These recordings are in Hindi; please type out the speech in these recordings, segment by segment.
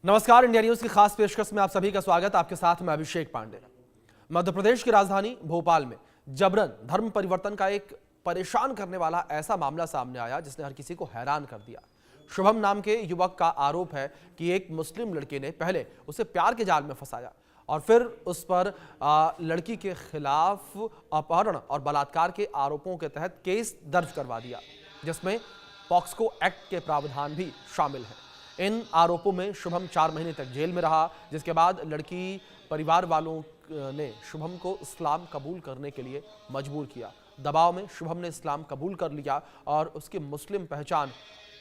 नमस्कार, इंडिया न्यूज की खास पेशकश में आप सभी का स्वागत। आपके साथ मैं अभिषेक पांडे। मध्य प्रदेश की राजधानी भोपाल में जबरन धर्म परिवर्तन का एक परेशान करने वाला ऐसा मामला सामने आया जिसने हर किसी को हैरान कर दिया। शुभम नाम के युवक का आरोप है कि एक मुस्लिम लड़के ने पहले उसे प्यार के जाल में फंसाया और फिर उस पर लड़की के खिलाफ अपहरण और बलात्कार के आरोपों के तहत केस दर्ज करवा दिया, जिसमें पॉक्सो एक्ट के प्रावधान भी शामिल हैं। इन आरोपों में शुभम 4 महीने तक जेल में रहा, जिसके बाद लड़की परिवार वालों ने शुभम को इस्लाम कबूल करने के लिए मजबूर किया। दबाव में शुभम ने इस्लाम कबूल कर लिया और उसकी मुस्लिम पहचान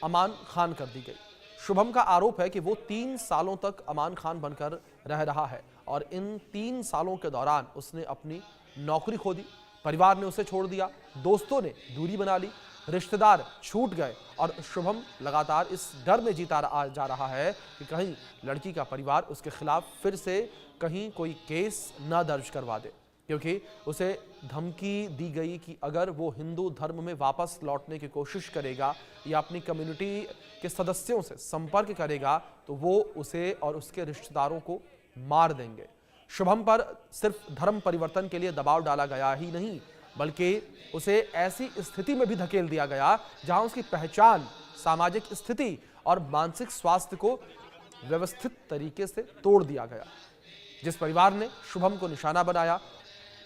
अमान खान कर दी गई। शुभम का आरोप है कि वो 3 सालों तक अमान खान बनकर रह रहा है और इन 3 सालों के दौरान उसने अपनी नौकरी खो दी, परिवार ने उसे छोड़ दिया, दोस्तों ने दूरी बना ली, रिश्तेदार छूट गए और शुभम लगातार इस डर में जीता जा रहा है कि कहीं लड़की का परिवार उसके खिलाफ फिर से कहीं कोई केस न दर्ज करवा दे, क्योंकि उसे धमकी दी गई कि अगर वो हिंदू धर्म में वापस लौटने की कोशिश करेगा या अपनी कम्युनिटी के सदस्यों से संपर्क करेगा तो वो उसे और उसके रिश्तेदारों को मार देंगे। शुभम पर सिर्फ धर्म परिवर्तन के लिए दबाव डाला गया ही नहीं, बल्कि उसे ऐसी स्थिति में भी धकेल दिया गया जहां उसकी पहचान, सामाजिक स्थिति और मानसिक स्वास्थ्य को व्यवस्थित तरीके से तोड़ दिया गया। जिस परिवार ने शुभम को निशाना बनाया,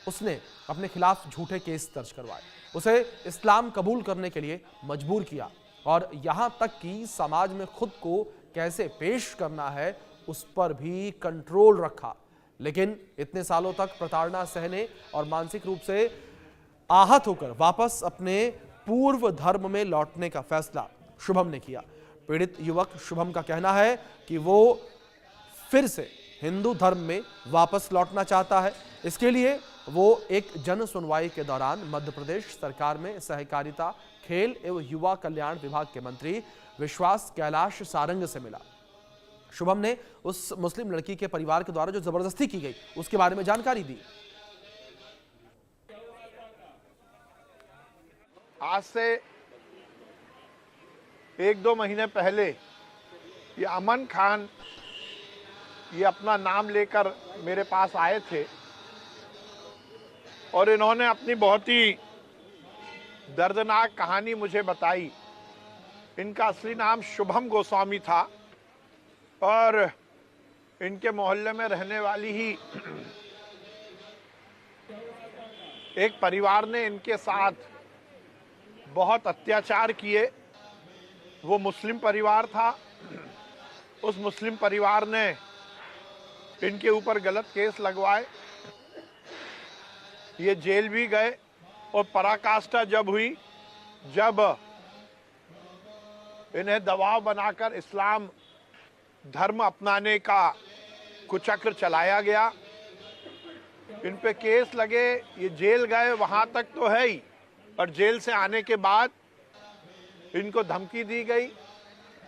उसने अपने खिलाफ झूठे केस दर्ज करवाए, उसे इस्लाम कबूल करने के लिए मजबूर किया और यहां तक कि समाज में खुद को कैसे पेश करना है उस पर भी कंट्रोल रखा। लेकिन इतने सालों तक प्रताड़ना सहने और मानसिक रूप से आहत होकर वापस अपने पूर्व धर्म में लौटने का फैसला शुभम ने किया। पीड़ित युवक शुभम का कहना है कि वो फिर से हिंदू धर्म में वापस लौटना चाहता है। इसके लिए वो एक जन सुनवाई के दौरान मध्य प्रदेश सरकार में सहकारिता, खेल एवं युवा कल्याण विभाग के मंत्री विश्वास कैलाश सारंग से मिला। शुभम ने उस मुस्लिम लड़की के परिवार के द्वारा जो जबरदस्ती की गई उसके बारे में जानकारी दी। आज से 1-2 महीने पहले ये अमन खान ये अपना नाम लेकर मेरे पास आए थे और इन्होंने अपनी बहुत ही दर्दनाक कहानी मुझे बताई। इनका असली नाम शुभम गोस्वामी था और इनके मोहल्ले में रहने वाली ही एक परिवार ने इनके साथ बहुत अत्याचार किए। वो मुस्लिम परिवार था। उस मुस्लिम परिवार ने इनके ऊपर गलत केस लगवाए, ये जेल भी गए और पराकाष्ठा जब हुई, जब इन्हें दबाव बनाकर इस्लाम धर्म अपनाने का कुचक्र चलाया गया, इन पे केस लगे, ये जेल गए, वहां तक तो है ही, और जेल से आने के बाद इनको धमकी दी गई,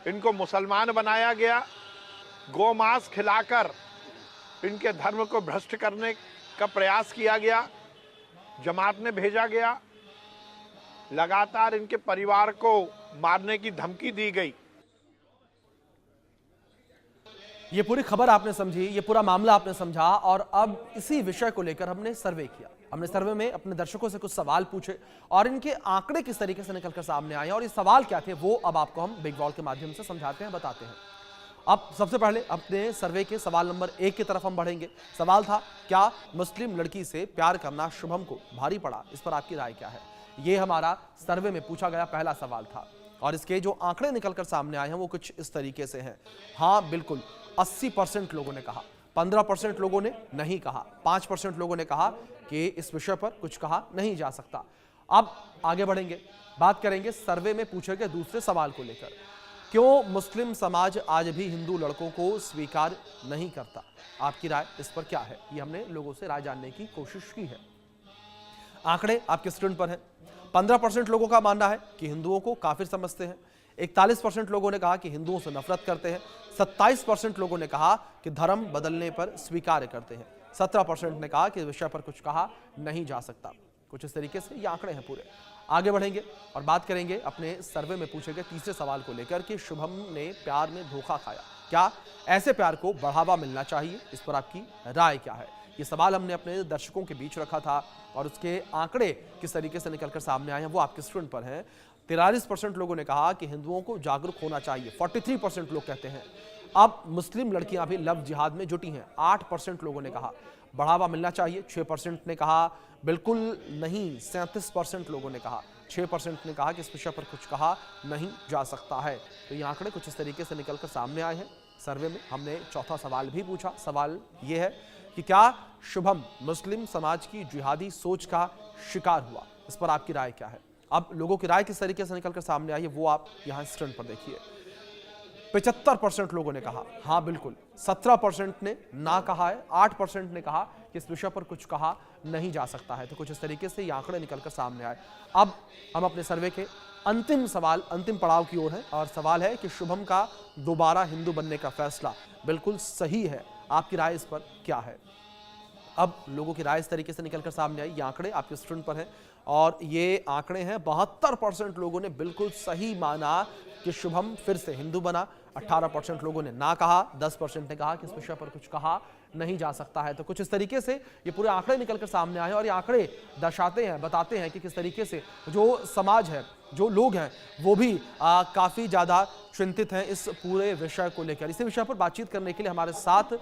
इनको मुसलमान बनाया गया, गोमांस खिलाकर इनके धर्म को भ्रष्ट करने का प्रयास किया गया, जमात में भेजा गया, लगातार इनके परिवार को मारने की धमकी दी गई। ये पूरी खबर आपने समझी, ये पूरा मामला आपने समझा और अब इसी विषय को लेकर हमने सर्वे किया। हमने सर्वे में अपने दर्शकों से कुछ सवाल पूछे और इनके आंकड़े किस तरीके से निकलकर सामने आए और ये सवाल क्या थे वो अब आपको हम बिग वॉल के माध्यम से समझाते हैं, बताते हैं। अब सबसे पहले अपने सर्वे के सवाल नंबर 1 की तरफ हम बढ़ेंगे। सवाल था, क्या मुस्लिम लड़की से प्यार करना शुभम को भारी पड़ा? इस पर आपकी राय क्या है? ये हमारा सर्वे में पूछा गया पहला सवाल था और इसके जो आंकड़े निकलकर सामने आए हैं वो कुछ इस तरीके से हैं। हाँ, बिल्कुल 80% लोगों ने कहा, 15% लोगों ने नहीं कहा, 5% लोगों ने कहा कि इस विषय पर कुछ कहा नहीं जा सकता। अब आगे बढ़ेंगे, बात करेंगे सर्वे में पूछे गए दूसरे सवाल को लेकर। क्यों मुस्लिम समाज आज भी हिंदू लड़कों को स्वीकार नहीं करता? आपकी राय इस पर क्या है? ये हमने लोगों से राय जानने की कोशिश की है। आंकड़े आपके स्क्रीन पर हैं। 15% लोगों का मानना है कि हिंदुओं को काफिर समझते हैं। 41% लोगों ने कहा कि हिंदुओं से नफरत करते हैं। 27% लोगों ने कहा कि धर्म बदलने पर स्वीकार करते हैं। 17% ने कहा कि विषय पर कुछ कहा नहीं जा सकता। कुछ इस तरीके से ये आंकड़े हैं पूरे। आगे बढ़ेंगे और बात करेंगे अपने सर्वे में पूछे गए तीसरे सवाल को लेकर कि शुभम ने प्यार में धोखा खाया। क्या ऐसे प्यार को बढ़ावा मिलना चाहिए? इस पर आपकी राय क्या है? ये सवाल हमने अपने दर्शकों के बीच रखा था और उसके आंकड़े किस तरीके से निकलकर सामने आए हैं वो आपके स्क्रीन पर हैं। 43% लोगों ने कहा कि हिंदुओं को जागरूक होना चाहिए, 43% लोग कहते हैं अब मुस्लिम लड़कियां भी लव जिहाद में जुटी हैं। 8% लोगों ने कहा बढ़ावा मिलना चाहिए, 6% ने कहा बिल्कुल नहीं, 37% लोगों ने कहा, 6% ने कहा कि इस विषय पर कुछ कहा नहीं जा सकता है। तो ये आंकड़े कुछ इस तरीके से निकलकर सामने आए हैं। सर्वे में हमने चौथा सवाल भी पूछा। सवाल ये है कि क्या शुभम मुस्लिम समाज की जिहादी सोच का शिकार हुआ? इस पर आपकी राय क्या है? अब लोगों की राय किस तरीके से निकलकर सामने आई है वो आप यहां स्क्रीन पर देखिए। 75% लोगों ने कहा हाँ बिल्कुल, 17% ने ना कहा है, 8% ने कहा कि इस विषय पर कुछ कहा नहीं जा सकता है। तो कुछ इस तरीके से ये आंकड़े निकलकर सामने आए। अब हम अपने सर्वे के अंतिम सवाल, अंतिम पड़ाव की ओर हैं और सवाल है कि शुभम का दोबारा हिंदू बनने का फैसला बिल्कुल सही है। आपकी राय इस पर क्या है? अब लोगों की राय इस तरीके से निकलकर सामने आई। ये आंकड़े आपके स्क्रीन पर हैं और ये आंकड़े हैं 72% लोगों ने बिल्कुल सही माना कि शुभम फिर से हिंदू बना, 18% लोगों ने ना कहा, 10% ने कहा कि इस विषय पर कुछ कहा नहीं जा सकता है। तो कुछ इस तरीके से ये पूरे आंकड़े निकलकर सामने आए और ये आंकड़े दर्शाते हैं, बताते हैं कि किस तरीके से जो समाज है, जो लोग हैं वो भी काफ़ी ज़्यादा चिंतित हैं इस पूरे विषय को लेकर। इसी विषय पर बातचीत करने के लिए हमारे साथ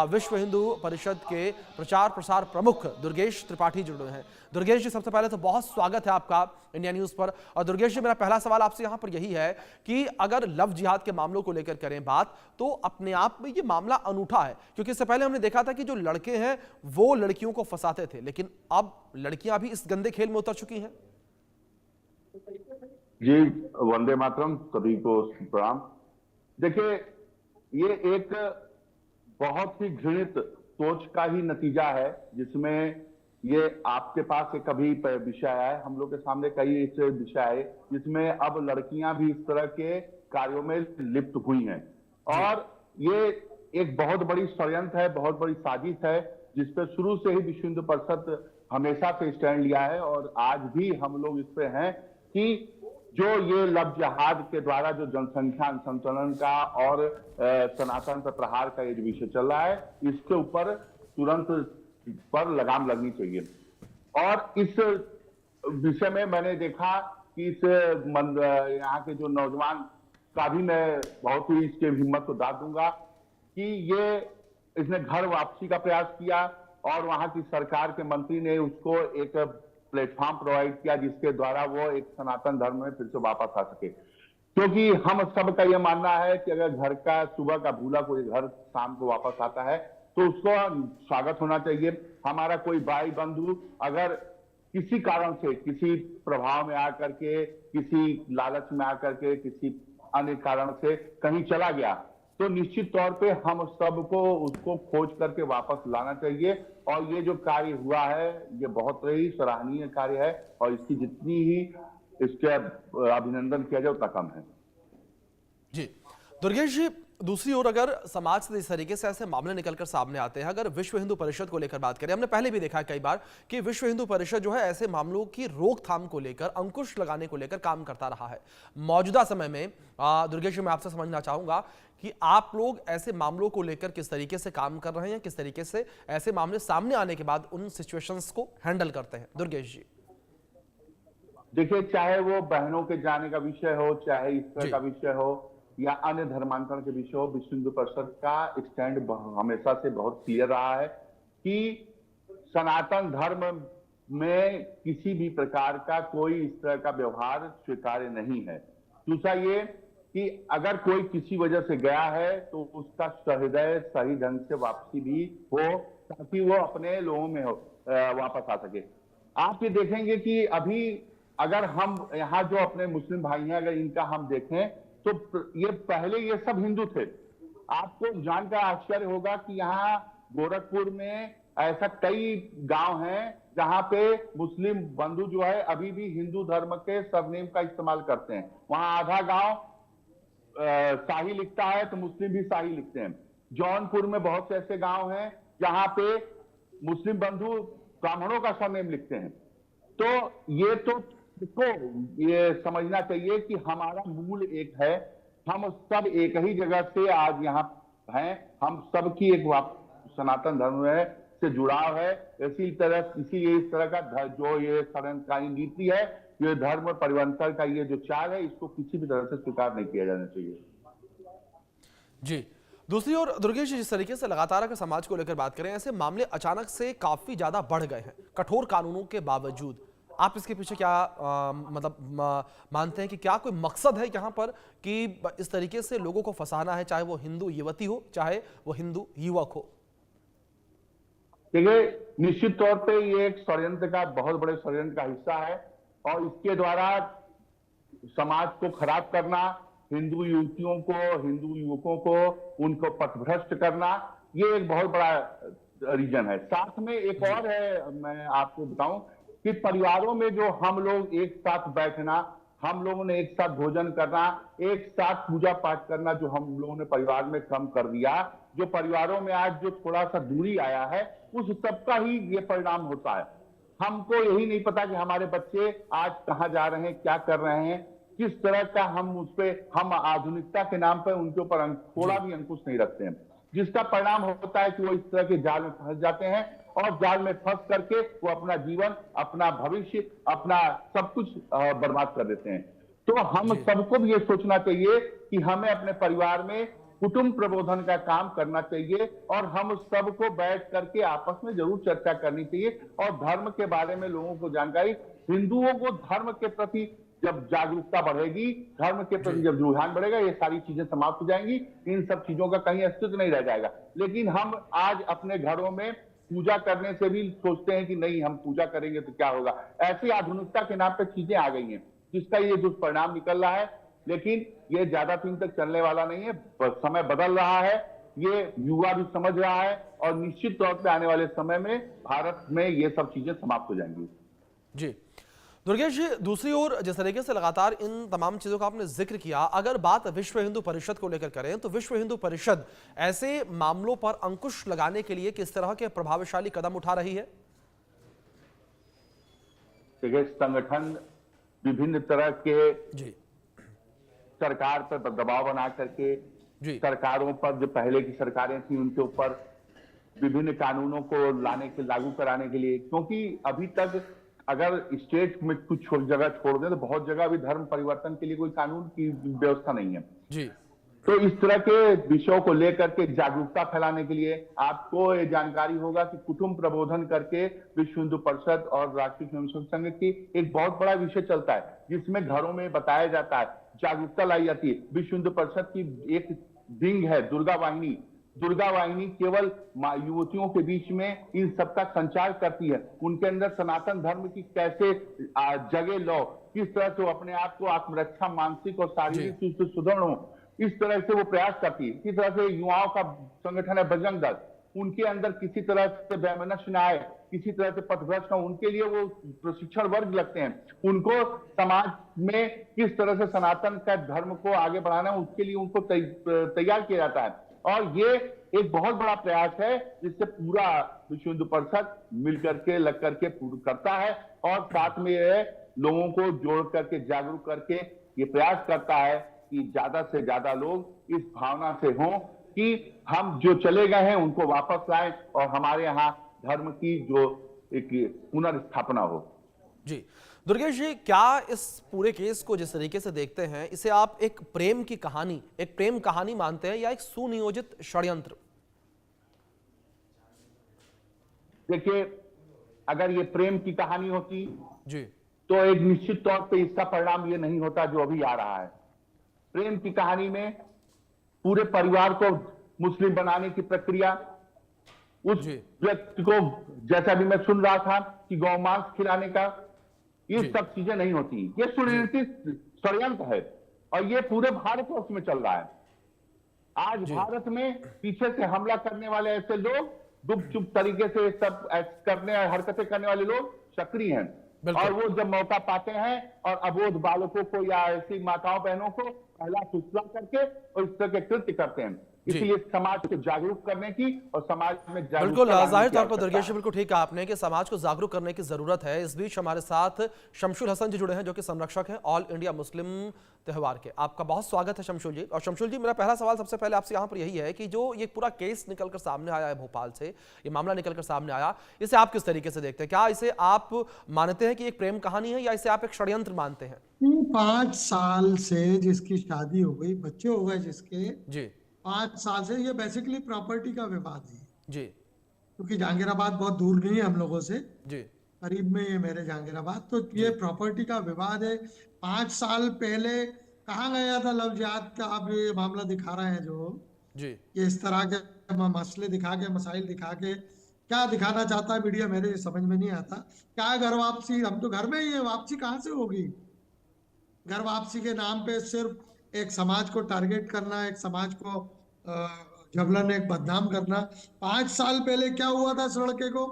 विश्व हिंदू परिषद के प्रचार प्रसार प्रमुख दुर्गेश त्रिपाठी जुड़े हैं। दुर्गेश जी, सबसे पहले तो बहुत स्वागत है आपका इंडिया न्यूज़ पर। और दुर्गेश जी, मेरा पहला सवाल आपसे यहाँ पर यही है कि अगर लव जिहाद के मामलों को लेकर करें बात, तो अपने आप में ये मामला अनूठा है, क्योंकि इससे पहले हमने देखा था कि जो लड़के हैं वो लड़कियों को फंसाते थे, लेकिन अब लड़कियां भी इस गंदे खेल में उतर चुकी हैं। जी, वंदे मातरम, सभी को प्रणाम। देखिए, ये एक बहुत ही घृणित सोच का ही नतीजा है, जिसमें ये आपके पास एक अभी विषय आया है, हम लोग के सामने कई ऐसे विषय आए जिसमें अब लड़कियां भी इस तरह के कार्यों में लिप्त हुई हैं। और ये एक बहुत बड़ी षड्यंत्र है, बहुत बड़ी साजिश है, जिस पर शुरू से ही विश्व हिंदू परिषद हमेशा से स्टैंड लिया है और आज भी हम लोग इस पे हैं कि जो ये लव जिहाद के द्वारा जो जनसंख्या संतुलन का और सनातन पर प्रहार का ये जो विषय चल रहा है, इसके ऊपर तुरंत पर लगाम लगनी चाहिए। और इस विषय में मैंने देखा कि इस यहाँ के जो नौजवान का भी मैं बहुत ही इसके हिम्मत को दाद दूंगा कि इसने घर वापसी का प्रयास किया और वहां की सरकार के मंत्री ने उसको एक प्लेटफॉर्म प्रोवाइड किया जिसके द्वारा वो एक सनातन धर्म में फिर से वापस आ सके। क्योंकि हम सबका यह मानना है कि अगर घर का सुबह का भूला कोई घर शाम को वापस आता है तो उसको स्वागत होना चाहिए। हमारा कोई भाई बंधु अगर किसी कारण से, किसी प्रभाव में आकर के, किसी लालच में आकर के, किसी अन्य कारण से कहीं चला गया तो निश्चित तौर पे हम सबको उसको खोज करके वापस लाना चाहिए। और ये जो कार्य हुआ है ये बहुत ही सराहनीय कार्य है और इसकी जितनी ही इसके अभिनंदन किया जाए उतना कम है। जी दुर्गेश जी, दूसरी ओर अगर समाज से इस तरीके से ऐसे मामले निकलकर सामने आते हैं, अगर विश्व हिंदू परिषद को लेकर बात करें, हमने पहले भी देखा है कई बार कि विश्व हिंदू परिषद जो है ऐसे मामलों की रोकथाम को लेकर, अंकुश लगाने को लेकर काम करता रहा है। मौजूदा समय में दुर्गेश जी, मैं आपसे समझना चाहूंगा कि आप लोग ऐसे मामलों को लेकर किस तरीके से काम कर रहे हैं, किस तरीके से ऐसे मामले सामने आने के बाद उन सिचुएशंस को हैंडल करते हैं। दुर्गेश जी, देखिए, चाहे वो बहनों के जाने का विषय हो, चाहे इस तरह का विषय हो या अन्य धर्मांतरण के विषय हो, विश्व हिंदू परिषद का स्टैंड हमेशा से बहुत क्लियर रहा है कि सनातन धर्म में किसी भी प्रकार का कोई इस तरह का व्यवहार स्वीकार्य नहीं है। दूसरा ये कि अगर कोई किसी वजह से गया है तो उसका सहृदय सही ढंग से वापसी भी हो ताकि वो अपने लोगों में वापस आ सके। आप ये देखेंगे कि अभी अगर हम यहाँ जो अपने मुस्लिम भाई हैं, अगर इनका हम देखें तो ये पहले ये सब हिंदू थे। आपको जानकर आश्चर्य होगा कि यहाँ गोरखपुर में ऐसा कई गांव हैं जहां पे मुस्लिम बंधु जो है अभी भी हिंदू धर्म के सरनेम का इस्तेमाल करते हैं। वहां आधा गांव शाही लिखता है तो मुस्लिम भी शाही लिखते हैं। जौनपुर में बहुत से ऐसे गांव हैं जहां पे मुस्लिम बंधु ब्राह्मणों का सरनेम लिखते हैं। तो ये तो ये समझना चाहिए कि हमारा मूल एक है हम सब एक ही जगह से आज यहाँ हैं। हम सबकी एक सनातन धर्म से जुड़ाव है। इसीलिए इस तरह का जो ये षड्यंत्रकारी नीति है, ये धर्म परिवर्तन का ये जो चाल है, इसको किसी भी तरह से स्वीकार नहीं किया जाना चाहिए। जी, दूसरी ओर दुर्गेश जी, जिस तरीके से लगातार अगर समाज को लेकर बात करें, ऐसे मामले अचानक से काफी ज्यादा बढ़ गए हैं कठोर कानूनों के बावजूद। आप इसके पीछे क्या मानते हैं कि क्या कोई मकसद है यहाँ पर कि इस तरीके से लोगों को फंसाना है, चाहे वो हिंदू युवती हो, चाहे वो हिंदू युवक हो? देखिए, निश्चित तौर पे ये एक षड्यंत्र का, बहुत बड़े षड्यंत्र का हिस्सा है और इसके द्वारा समाज को खराब करना, हिंदू युवतियों को, हिंदू युवकों को, उनको पथभ्रष्ट करना, ये एक बहुत बड़ा रीजन है। साथ में एक और है, मैं आपको बताऊं कि परिवारों में जो हम लोग एक साथ बैठना, हम लोगों ने एक साथ भोजन करना, एक साथ पूजा पाठ करना, जो हम लोगों ने परिवार में कम कर दिया, जो परिवारों में आज जो थोड़ा सा दूरी आया है, उस सबका ही ये परिणाम होता है। हमको यही नहीं पता कि हमारे बच्चे आज कहाँ जा रहे हैं, क्या कर रहे हैं, किस तरह का हम आधुनिकता के नाम पर उनके ऊपर थोड़ा भी अंकुश नहीं रखते हैं, जिसका परिणाम होता है कि वो इस तरह के जाल में फंस जाते हैं और जाल में फंस करके वो अपना जीवन, अपना भविष्य, अपना सब कुछ बर्बाद कर देते हैं। तो हम सबको भी ये सोचना चाहिए कि हमें अपने परिवार में कुटुंब प्रबोधन का काम करना चाहिए और हम सबको बैठ करके आपस में जरूर चर्चा करनी चाहिए और धर्म के बारे में लोगों को जानकारी, हिंदुओं को धर्म के प्रति जब जागरूकता बढ़ेगी, धर्म के प्रति जब रुझान बढ़ेगा, ये सारी चीजें समाप्त हो जाएंगी, इन सब चीजों का कहीं अस्तित्व नहीं रह जाएगा। लेकिन हम आज अपने घरों में पूजा करने से भी सोचते हैं कि नहीं, हम पूजा करेंगे तो क्या होगा। ऐसी आधुनिकता के नाम पे चीजें आ गई हैं, जिसका ये दुष्परिणाम निकल रहा है। लेकिन ये ज्यादा दिन तक चलने वाला नहीं है, समय बदल रहा है, ये युवा भी समझ रहा है और निश्चित तौर पे आने वाले समय में भारत में ये सब चीजें समाप्त हो जाएंगी। जी दुर्गेश जी, दूसरी ओर जिस तरीके से लगातार इन तमाम चीजों का आपने जिक्र किया, अगर बात विश्व हिंदू परिषद को लेकर करें तो विश्व हिंदू परिषद ऐसे मामलों पर अंकुश लगाने के लिए किस तरह के प्रभावशाली कदम उठा रही है? देखिए, संगठन विभिन्न तरह के जी सरकार पर दबाव बना करके, सरकारों पर, जो पहले की सरकारें थी उनके ऊपर विभिन्न कानूनों को लागू कराने के लिए, क्योंकि अभी तक अगर स्टेट में कुछ जगह छोड़ दें तो बहुत जगह अभी धर्म परिवर्तन के लिए कोई कानून की व्यवस्था नहीं है जी। तो इस तरह के विषयों को लेकर के जागरूकता फैलाने के लिए आपको ये जानकारी होगा कि कुटुंब प्रबोधन करके विश्व हिंदू परिषद और राष्ट्रीय स्वयंसेवक संघ की एक बहुत बड़ा विषय चलता है, जिसमें घरों में बताया जाता है, जागरूकता लाई जाती है। विश्व हिंदू परिषद की एक विंग है दुर्गा वाहिनी। दुर्गा वाहिनी केवल युवतियों के बीच में इन सबका संचार करती है, उनके अंदर सनातन धर्म की कैसे जगह लो, किस तरह से वो अपने आप को आत्मरक्षा मानसिक और शारीरिक रूप से सुदृढ़ हो, इस तरह से वो प्रयास करती है। इसी तरह से युवाओं का संगठन है बजरंग दल, उनके अंदर किसी तरह से वैमनस्य न आए, किसी तरह से पथभ्रष्ट न, उनके लिए वो प्रशिक्षण वर्ग लगते हैं, उनको समाज में किस तरह से सनातन का धर्म को आगे बढ़ाना है उसके लिए उनको तैयार किया जाता है। और ये एक बहुत बड़ा प्रयास है जिससे पूरा विश्व हिंदू परिषद मिलकर के लग करके करता है और साथ में लोगों को जोड़ करके जागरूक करके ये प्रयास करता है कि ज्यादा से ज्यादा लोग इस भावना से हों कि हम जो चले गए हैं उनको वापस लाएं और हमारे यहाँ धर्म की जो एक पुनर्स्थापना हो। जी दुर्गेश जी, क्या इस पूरे केस को जिस तरीके से देखते हैं, इसे आप एक प्रेम की कहानी, एक प्रेम कहानी मानते हैं या एक सुनियोजित षड्यंत्र? देखिए, अगर ये प्रेम की कहानी होती जी तो एक निश्चित तौर पे इसका परिणाम ये नहीं होता जो अभी आ रहा है। प्रेम की कहानी में पूरे परिवार को मुस्लिम बनाने की प्रक्रिया, उस व्यक्ति को, जैसा भी मैं सुन रहा था कि गौमांस खिलाने का, ये सब चीजें नहीं होती। ये षड्यंत्र है और ये पूरे भारतवर्ष में चल रहा है। आज भारत में पीछे से हमला करने वाले ऐसे लोग, गुपचुप तरीके से सब करने हरकतें करने वाले लोग सक्रिय हैं और वो जब मौका पाते हैं और अबोध बालकों को या ऐसी माताओं बहनों को पहला फुसला करके और इस तरह के कृत्य करते हैं। इसलिए समाज को जागरूक करने की और समाज में बिल्कुल जागरूकता लाने जाहिर की तौर पर आवश्यकता दुर्गेश जी है। बिल्कुल ठीक कहा आपने कि समाज को जागरूक करने की जरूरत है। इस बीच हमारे साथ शमशुल हसन जी जुड़े हैं जो कि संरक्षक हैं ऑल इंडिया मुस्लिम त्योहार के। आपका बहुत स्वागत है शमशुल जी। और शमशुल जी, मेरा पहला सवाल सबसे पहले आपसे यहाँ पर यही है कि जो ये पूरा केस निकलकर सामने आया है भोपाल से, ये मामला निकलकर सामने आया, इसे आप किस तरीके से देखते हैं? क्या इसे आप मानते हैं कि एक प्रेम कहानी है या इसे आप एक षड्यंत्र मानते हैं? 5 साल से जिसकी शादी हो गई, बच्चे हो गए जिसके, जी 5 साल से ये बेसिकली प्रॉपर्टी का विवाद है। जी क्योंकि जहांगीराबाद बहुत दूर नहीं है हम लोगों से, जी करीब में ये मेरे जहांगीराबाद, तो ये प्रॉपर्टी का विवाद है। 5 साल पहले कहाँ गया था लव जिहाद का आप ये मामला दिखा रहे हैं, जो जी ये इस तरह के मसले दिखा के, मसाइल दिखा के क्या दिखाना चाहता है मीडिया, मेरे समझ में नहीं आता। क्या घर वापसी, हम तो घर में ही है, वापसी कहाँ से होगी? घर वापसी के नाम पे सिर्फ एक समाज को टारगेट करना, एक समाज को जबरन एक बदनाम करना। 5 साल पहले क्या हुआ था इस लड़के को?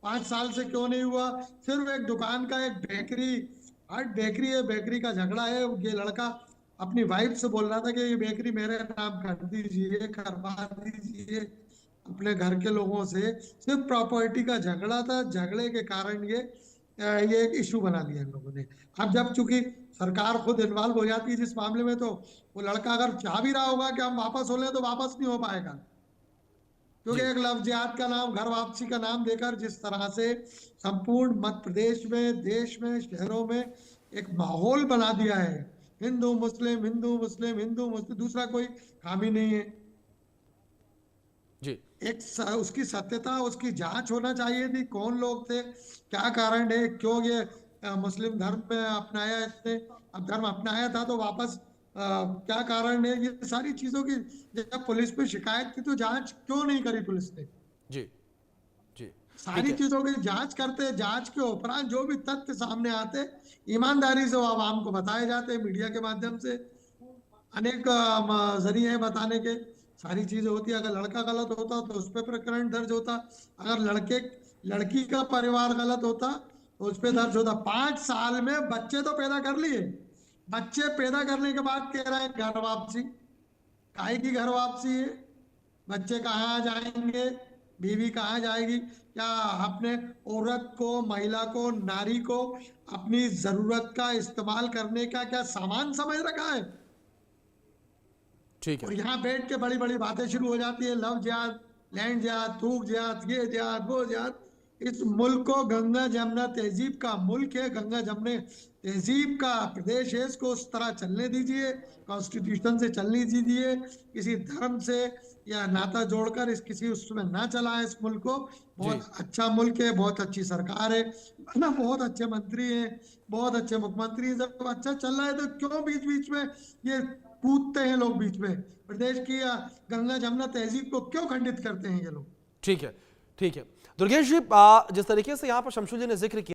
5 साल से क्यों नहीं हुआ? सिर्फ एक दुकान का, एक बेकरी, हट बेकरी है, बेकरी का झगड़ा है। ये लड़का अपनी वाइफ से बोल रहा था कि ये बेकरी मेरे नाम कर दीजिए, करवा दीजिए अपने घर के लोगों से। सिर्फ प्रॉपर्टी का झगड़ा था, झगड़े के कारण ये एक इशू बना लिया इन लोगों ने। अब जब चूंकि सरकार खुद इन्वॉल्व हो जाती है जिस मामले में, तो वो लड़का अगर चाह भी रहा होगा कि हम वापस हो लें तो वापस नहीं हो पाएगा। क्योंकि एक लव जिहाद का नाम, घर वापसी का नाम देकर जिस तरह से संपूर्ण मध्य प्रदेश में, देश में, शहरों में एक माहौल बना दिया है, हिंदू मुस्लिम, हिंदू मुस्लिम, हिंदू मुस्लिम, दूसरा कोई खामी नहीं है। जी उसकी सत्यता, उसकी जांच होना चाहिए थी। कौन लोग थे, क्या कारण है, क्यों ये मुस्लिम धर्म पे अपनाया इसने? अब धर्म अपनाया था तो वापस क्या कारण है? ये सारी चीजों की जब पुलिस पे शिकायत की तो जांच क्यों नहीं करी पुलिस ने? जी जी सारी चीजों की जांच करते, जांच के उपरांत जो भी तथ्य सामने आते ईमानदारी से वो आवाम को बताए जाते, मीडिया के माध्यम से अनेक जरिए हैं बताने के। सारी चीजें होती है। अगर लड़का गलत होता तो उस पर प्रकरण दर्ज होता, अगर लड़की का परिवार गलत होता तो उस पर दर्ज होता। 5 साल में बच्चे तो पैदा कर लिए, बच्चे पैदा करने के बाद कह रहे हैं घर वापसी। काहे की घर वापसी है? बच्चे कहाँ जाएंगे, बीवी कहाँ जाएगी? क्या अपने औरत को, महिला को, नारी को अपनी जरूरत का इस्तेमाल करने का क्या सामान समझ रखा है? ठीक है। और यहाँ बैठ के बड़ी बड़ी बातें शुरू हो जाती है, लव जिहाद, लैंड जिहाद, थूक जिहाद, ये जिहाद, वो जिहाद। इस मुल्क को गंगा जमुना तहजीब का मुल्क है, गंगा जमुना तहजीब का प्रदेश है, इसको उस तरह चलने दीजिए, कॉन्स्टिट्यूशन से चलने दीजिए, किसी धर्म से या नाता जोड़कर इस किसी उसमें ना चलाए इस मुल्क को। बहुत अच्छा मुल्क है, बहुत अच्छी सरकार है ना, बहुत अच्छे मंत्री हैं, बहुत अच्छे मुख्यमंत्री हैं। जब अच्छा चल रहा है तो क्यों बीच बीच में ये कूदते हैं लोग, बीच में प्रदेश की गंगा जमुना तहजीब को क्यों खंडित करते हैं ये लोग? ठीक है, ठीक है। दुर्गेश जी, जिस तरीके से यहाँ पर शमशुल जी ने जिक्र किया